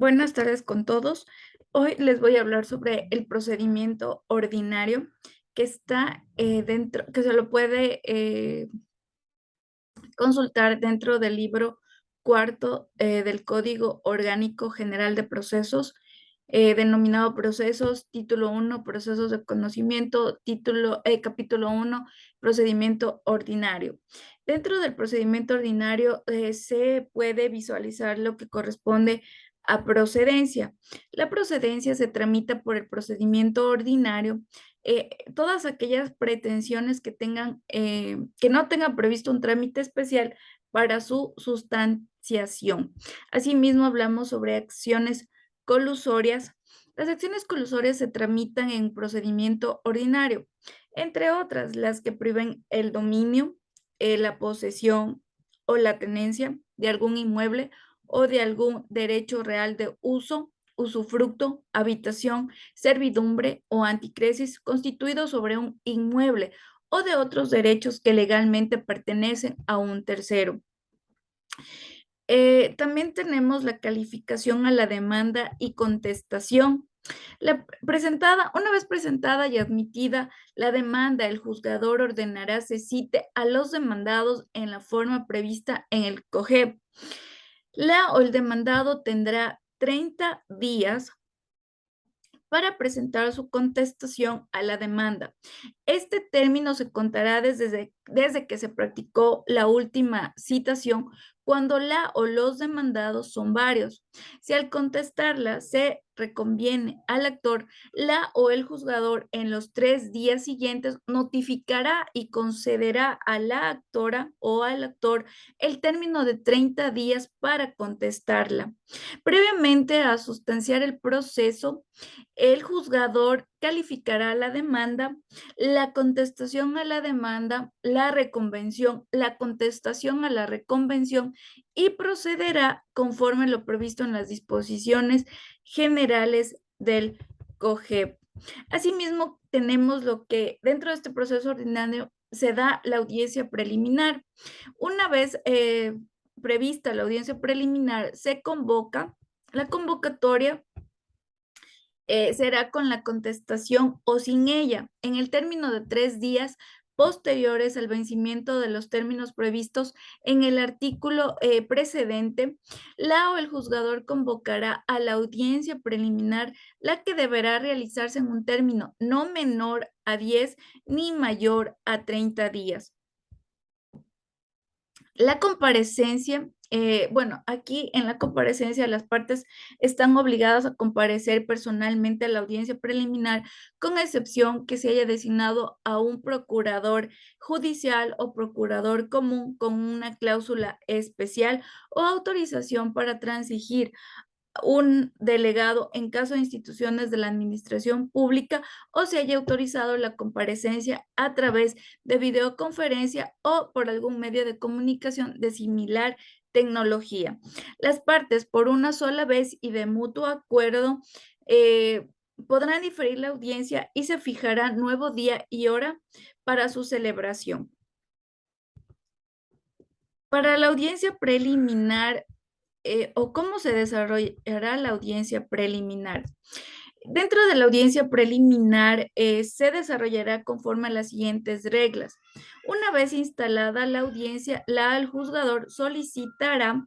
Buenas tardes con todos. Hoy les voy a hablar sobre el procedimiento ordinario que está dentro, que se lo puede consultar dentro del libro cuarto del Código Orgánico General de Procesos, denominado Procesos, título uno, Procesos de Conocimiento, capítulo uno, Procedimiento Ordinario. Dentro del procedimiento ordinario se puede visualizar lo que corresponde a procedencia. La procedencia se tramita por el procedimiento ordinario. Todas aquellas pretensiones que tengan, que no tengan previsto un trámite especial para su sustanciación. Asimismo, hablamos sobre acciones colusorias. Las acciones colusorias se tramitan en procedimiento ordinario, entre otras, las que priven el dominio, la posesión o la tenencia de algún inmueble o de algún derecho real de uso, usufructo, habitación, servidumbre o anticresis constituido sobre un inmueble o de otros derechos que legalmente pertenecen a un tercero. También tenemos la calificación a la demanda y contestación. Una vez presentada y admitida la demanda, el juzgador ordenará se cite a los demandados en la forma prevista en el COGEP. La o el demandado tendrá 30 días para presentar su contestación a la demanda. Este término se contará desde que se practicó la última citación cuando la o los demandados son varios. Si al contestarla se reconviene al actor, la o el juzgador en los 3 días siguientes notificará y concederá a la actora o al actor el término de 30 días para contestarla. Previamente a sustanciar el proceso, el juzgador calificará la demanda, la contestación a la demanda, la reconvención, la contestación a la reconvención y procederá conforme lo previsto en las disposiciones generales del COGEP. Asimismo, tenemos lo que dentro de este proceso ordinario se da la audiencia preliminar. Una vez prevista la audiencia preliminar, se convoca. La convocatoria será con la contestación o sin ella, en el término de 3 días posteriores al vencimiento de los términos previstos en el artículo precedente. La o el juzgador convocará a la audiencia preliminar, la que deberá realizarse en un término no menor a 10 ni mayor a 30 días. La comparecencia, bueno, aquí en la comparecencia las partes están obligadas a comparecer personalmente a la audiencia preliminar, con excepción que se haya designado a un procurador judicial o procurador común con una cláusula especial o autorización para transigir un delegado en caso de instituciones de la administración pública o se haya autorizado la comparecencia a través de videoconferencia o por algún medio de comunicación de similar tecnología. Las partes, por una sola vez y de mutuo acuerdo, eh, podrán diferir la audiencia y se fijará nuevo día y hora para su celebración. Para la audiencia preliminar, o cómo se desarrollará la audiencia preliminar. Dentro de la audiencia preliminar se desarrollará conforme a las siguientes reglas. Una vez instalada la audiencia, el juzgador solicitará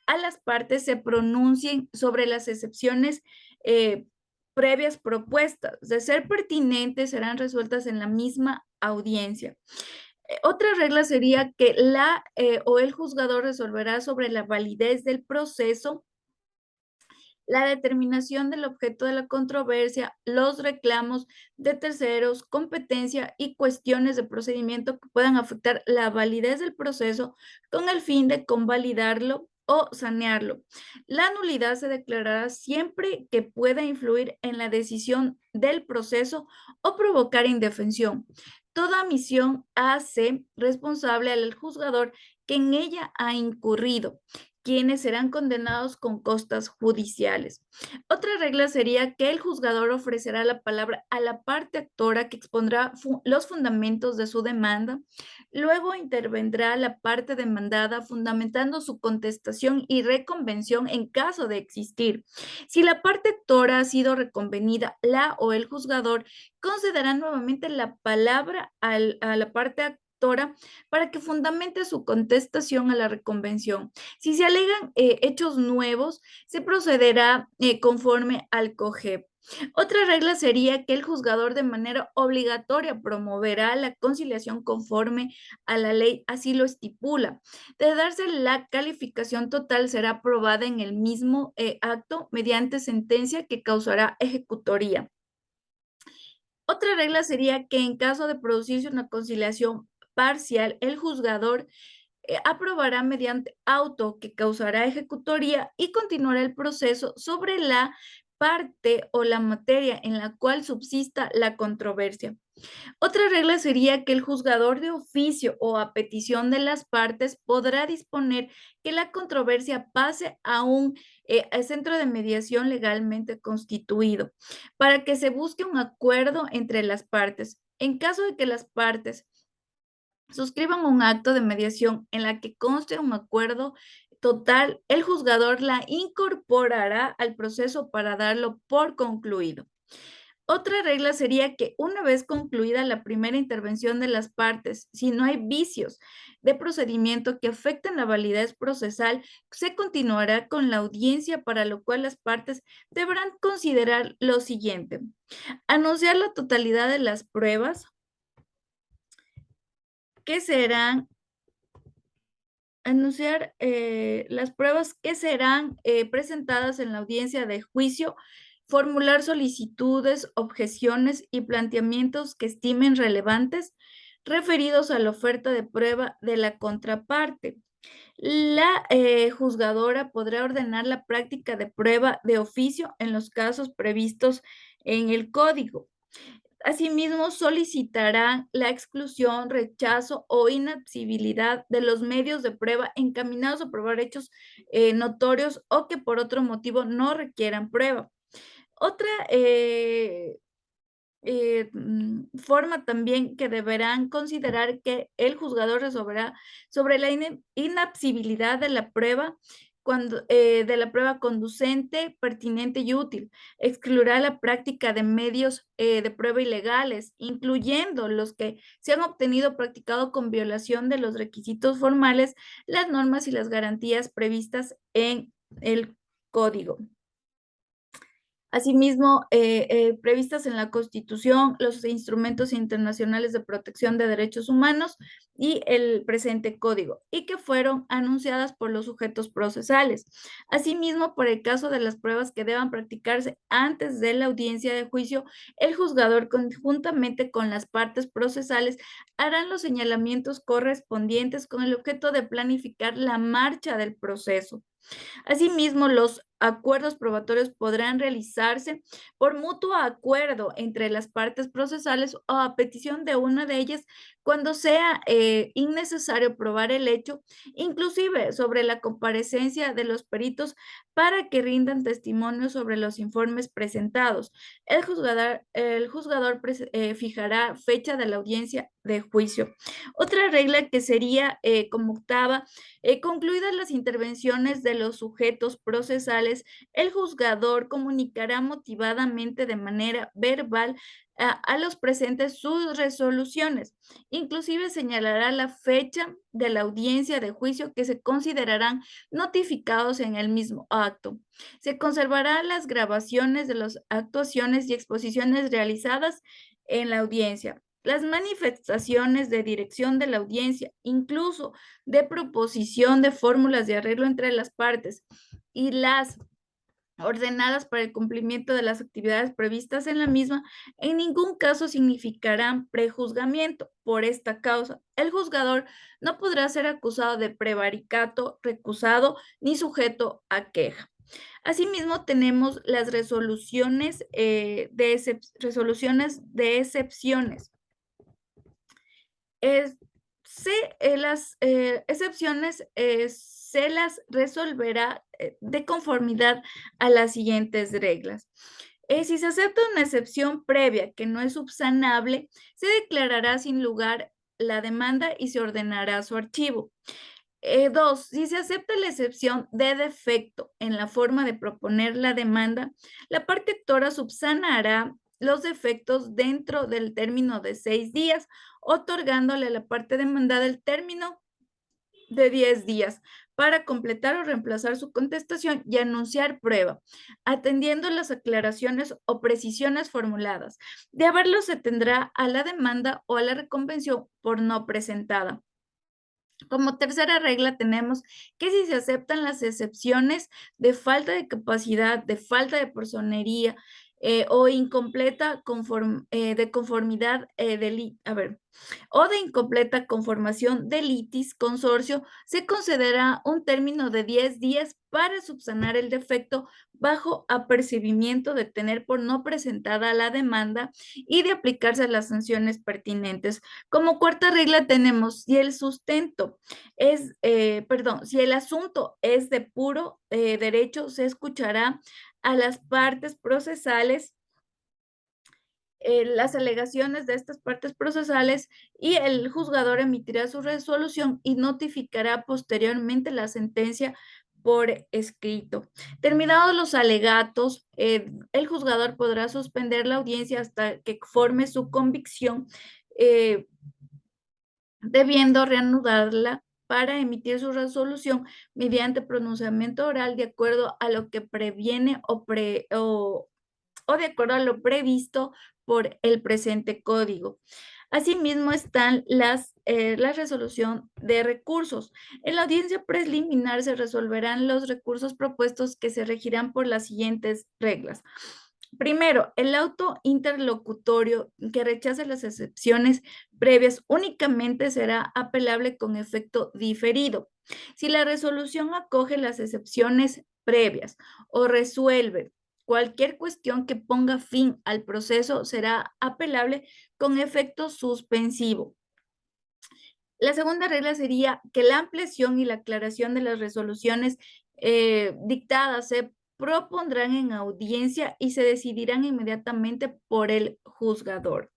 a las partes se pronuncien sobre las excepciones eh, previas propuestas. De ser pertinentes, serán resueltas en la misma audiencia. Otra regla sería que la o el juzgador resolverá sobre la validez del proceso, la determinación del objeto de la controversia, los reclamos de terceros, competencia y cuestiones de procedimiento que puedan afectar la validez del proceso con el fin de convalidarlo o sanearlo. La nulidad se declarará siempre que pueda influir en la decisión del proceso o provocar indefensión. Toda omisión hace responsable al juzgador que en ella ha incurrido. quienes serán condenados con costas judiciales. Otra regla sería que el juzgador ofrecerá la palabra a la parte actora que expondrá los fundamentos de su demanda. Luego intervendrá la parte demandada fundamentando su contestación y reconvención en caso de existir. Si la parte actora ha sido reconvenida, la o el juzgador concederá nuevamente la palabra a la parte actora para que fundamente su contestación a la reconvención. Si se alegan hechos nuevos, se procederá conforme al COGEP. Otra regla sería que el juzgador de manera obligatoria promoverá la conciliación conforme a la ley, así lo estipula. De darse la calificación total, será aprobada en el mismo acto mediante sentencia que causará ejecutoría. Otra regla sería que en caso de producirse una conciliación parcial, el juzgador aprobará mediante auto que causará ejecutoría y continuará el proceso sobre la parte o la materia en la cual subsista la controversia. Otra regla sería que el juzgador de oficio o a petición de las partes podrá disponer que la controversia pase a un centro de mediación legalmente constituido para que se busque un acuerdo entre las partes. En caso de que las partes suscriban un acto de mediación en la que conste un acuerdo total, el juzgador la incorporará al proceso para darlo por concluido. Otra regla sería que una vez concluida la primera intervención de las partes, si no hay vicios de procedimiento que afecten la validez procesal, se continuará con la audiencia, para lo cual las partes deberán considerar lo siguiente: anunciar la totalidad de las pruebas que serán anunciar las pruebas que serán presentadas en la audiencia de juicio, formular solicitudes, objeciones y planteamientos que estimen relevantes referidos a la oferta de prueba de la contraparte. La juzgadora podrá ordenar la práctica de prueba de oficio en los casos previstos en el código. Asimismo, solicitará la exclusión, rechazo o inadmisibilidad de los medios de prueba encaminados a probar hechos notorios o que por otro motivo no requieran prueba. Otra forma también que deberán considerar que el juzgador resolverá sobre la inapsibilidad de la prueba cuando, de la prueba conducente, pertinente y útil. Excluirá la práctica de medios de prueba ilegales, incluyendo los que se han obtenido o practicado con violación de los requisitos formales, las normas y las garantías previstas en el código. Asimismo, previstas en la Constitución, los instrumentos internacionales de protección de derechos humanos y el presente código, y que fueron anunciadas por los sujetos procesales. Asimismo, por el caso de las pruebas que deban practicarse antes de la audiencia de juicio, el juzgador, conjuntamente con las partes procesales, harán los señalamientos correspondientes con el objeto de planificar la marcha del proceso. Asimismo, los acuerdos probatorios podrán realizarse por mutuo acuerdo entre las partes procesales o a petición de una de ellas cuando sea innecesario probar el hecho, inclusive sobre la comparecencia de los peritos para que rindan testimonio sobre los informes presentados. El juzgador fijará fecha de la audiencia de juicio. Otra regla que sería como octava: concluidas las intervenciones de los sujetos procesales, el juzgador comunicará motivadamente de manera verbal a los presentes sus resoluciones. Inclusive señalará la fecha de la audiencia de juicio que se considerarán notificados en el mismo acto. Se conservarán las grabaciones de las actuaciones y exposiciones realizadas en la audiencia. Las manifestaciones de dirección de la audiencia, incluso de proposición de fórmulas de arreglo entre las partes, y las ordenadas para el cumplimiento de las actividades previstas en la misma, en ningún caso significarán prejuzgamiento. Por esta causa, el juzgador no podrá ser acusado de prevaricato, recusado ni sujeto a queja. Asimismo, tenemos las resoluciones de excepciones. Las excepciones se las resolverá de conformidad a las siguientes reglas. Si se acepta una excepción previa que no es subsanable, se declarará sin lugar la demanda y se ordenará su archivo. Dos, si se acepta la excepción de defecto en la forma de proponer la demanda, la parte actora subsanará los defectos dentro del término de 6 días, otorgándole a la parte demandada el término de 10 días para completar o reemplazar su contestación y anunciar prueba, atendiendo las aclaraciones o precisiones formuladas. De haberlo, se tendrá a la demanda o a la reconvención por no presentada. Como tercera regla tenemos que si se aceptan las excepciones de falta de capacidad, de falta de personería o incompleta de conformidad o de incompleta conformación de litis consorcio, se concederá un término de 10 días para subsanar el defecto bajo apercibimiento de tener por no presentada la demanda y de aplicarse las sanciones pertinentes. Como cuarta regla tenemos, si el sustento si el asunto es de puro derecho, se escuchará a las partes procesales, las alegaciones de estas partes procesales y el juzgador emitirá su resolución y notificará posteriormente la sentencia por escrito. Terminados los alegatos, el juzgador podrá suspender la audiencia hasta que forme su convicción, debiendo reanudarla para emitir su resolución mediante pronunciamiento oral de acuerdo a lo que previene o de acuerdo a lo previsto por el presente código. Asimismo están la resolución de recursos. En la audiencia preliminar se resolverán los recursos propuestos que se regirán por las siguientes reglas. Primero, el auto interlocutorio que rechace las excepciones previas únicamente será apelable con efecto diferido. Si la resolución acoge las excepciones previas o resuelve cualquier cuestión que ponga fin al proceso, será apelable con efecto suspensivo. La segunda regla sería que la ampliación y la aclaración de las resoluciones dictadas se propondrán en audiencia y se decidirán inmediatamente por el juzgador.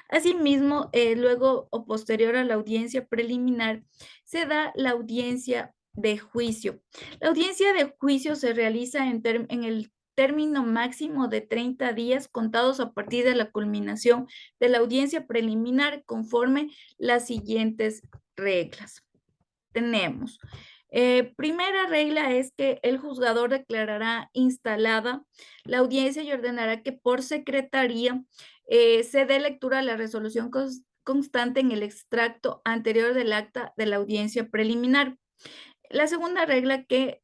Asimismo, luego o posterior a la audiencia preliminar, se da la audiencia de juicio. La audiencia de juicio se realiza en el término máximo de 30 días contados a partir de la culminación de la audiencia preliminar conforme las siguientes reglas. Tenemos, primera regla es que el juzgador declarará instalada la audiencia y ordenará que por secretaría se dé lectura a la resolución constante en el extracto anterior del acta de la audiencia preliminar. La segunda regla que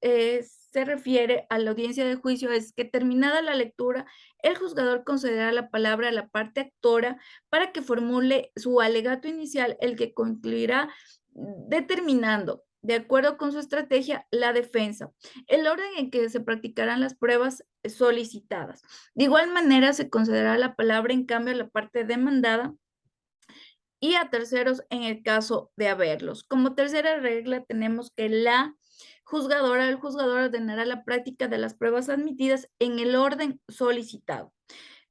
se refiere a la audiencia de juicio es que terminada la lectura, el juzgador concederá la palabra a la parte actora para que formule su alegato inicial, el que concluirá determinando, de acuerdo con su estrategia, la defensa, el orden en que se practicarán las pruebas solicitadas. De igual manera, se concederá la palabra en cambio a la parte demandada y a terceros en el caso de haberlos. Como tercera regla tenemos que el juzgador ordenará la práctica de las pruebas admitidas en el orden solicitado.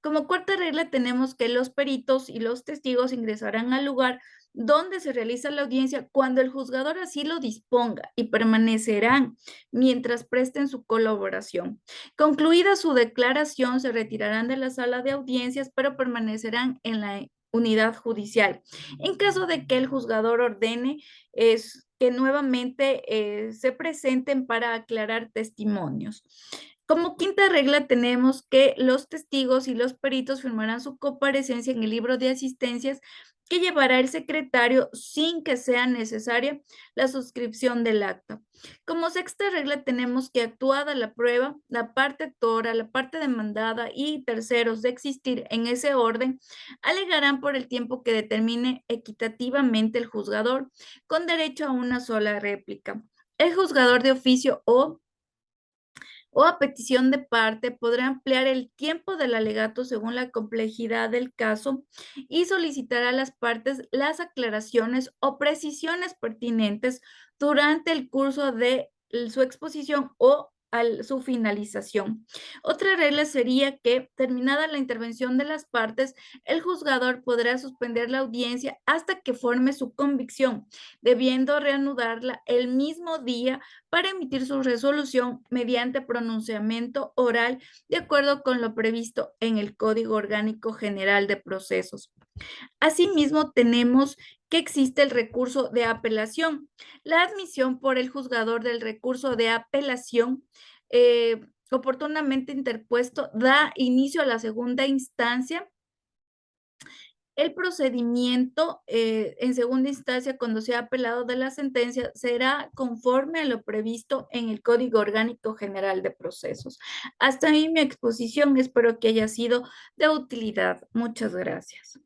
Como cuarta regla tenemos que los peritos y los testigos ingresarán al lugar donde se realiza la audiencia cuando el juzgador así lo disponga y permanecerán mientras presten su colaboración. Concluida su declaración, se retirarán de la sala de audiencias, pero permanecerán en la unidad judicial. En caso de que el juzgador ordene que nuevamente se presenten para aclarar testimonios. Como quinta regla tenemos que los testigos y los peritos firmarán su comparecencia en el libro de asistencias que llevará el secretario sin que sea necesaria la suscripción del acta. Como sexta regla tenemos que actuada la prueba, la parte actora, la parte demandada y terceros de existir en ese orden, alegarán por el tiempo que determine equitativamente el juzgador, con derecho a una sola réplica. El juzgador de oficio o a petición de parte podrá ampliar el tiempo del alegato según la complejidad del caso y solicitar a las partes las aclaraciones o precisiones pertinentes durante el curso de su exposición o su finalización. Otra regla sería que, terminada la intervención de las partes, el juzgador podrá suspender la audiencia hasta que forme su convicción, debiendo reanudarla el mismo día para emitir su resolución mediante pronunciamiento oral de acuerdo con lo previsto en el Código Orgánico General de Procesos. Asimismo, tenemos que existe el recurso de apelación. La admisión por el juzgador del recurso de apelación oportunamente interpuesto da inicio a la segunda instancia. El procedimiento en segunda instancia, cuando sea apelado de la sentencia, será conforme a lo previsto en el Código Orgánico General de Procesos. Hasta ahí mi exposición. Espero que haya sido de utilidad. Muchas gracias.